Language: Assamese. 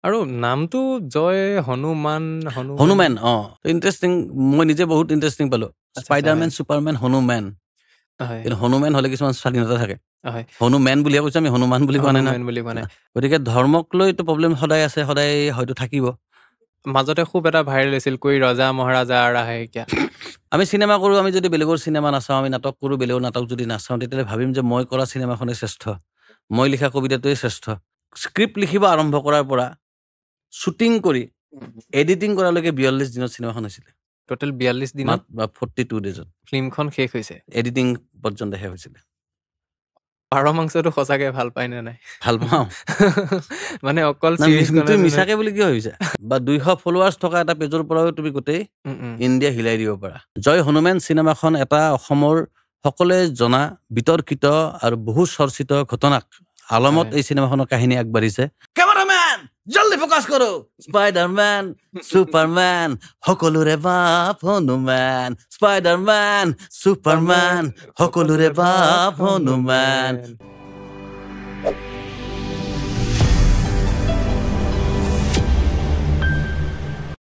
আৰু নামটো জয় হনুমান হনুমান ইণ্টাৰেষ্টিং মই নিজে বহুত ইণ্টাৰেষ্টিং পালোঁ আচ্ছা, স্পাইডাৰমেন ছুপাৰমেন হনুমান হয় কিন্তু হনুমান হ'লে কিছুমান স্বাধীনতা থাকে হয় হনুমেন বুলিয়ে কৈছোঁ আমি হনুমান বুলি কোৱা নাই না হনুমান বুলি কোৱা নাই গতিকে ধৰ্মক লৈতো প্ৰব্লেম সদায় আছে সদায় হয়তো থাকিব মাজতে খুব এটা ভাইৰেল হৈছিল কৈ ৰজা মহাৰাজা আহে এতিয়া আমি চিনেমা কৰোঁ আমি যদি বেলেগৰ চিনেমা নাচাওঁ আমি নাটক কৰোঁ বেলেগৰ নাটক যদি নাচাওঁ তেতিয়াহ'লে ভাবিম যে মই কৰা চিনেমাখনেই শ্ৰেষ্ঠ মই লিখা কবিতাটোৱেই শ্ৰেষ্ঠ স্ক্ৰিপ্ট লিখিব আৰম্ভ কৰাৰ পৰা শ্বুটিং কৰি এডিটিং কৰালৈকে 42 দিনত চিনেমাখন হৈছিলে টোটেল 42 দিনত 42 ডেজত ফিল্মখন শেষ হৈছে এডিটিং পৰ্যন্ত শেষ হৈছিলে পাৰ মাংসটো সঁচাকে ভাল পায় নে নাই ভাল পাওঁ মানে অকল না চিৰিজ তুমি মিছাকে বুলি কি ভাবিছা বা 200 ফলোৱাৰ্ছ থকা এটা পেজৰ পৰাও তুমি গোটেই ইণ্ডিয়া হিলাই দিব পাৰা জয় হনুমান চিনেমাখন এটা অসমৰ সকলোৱে জনা বিতৰ্কিত আৰু বহু চৰ্চিত ঘটনাক আলমত এই চিনেমাখনৰ কাহিনী আগবাঢ়িছে কেমেৰামেন জলদি ফোকাছ কৰো স্পাইডাৰমেন ছুপাৰমেন সকলোৰে বাপ হনুমান স্পাইডাৰমেন ছুপাৰমেন সকলোৰে বাপ হনুমান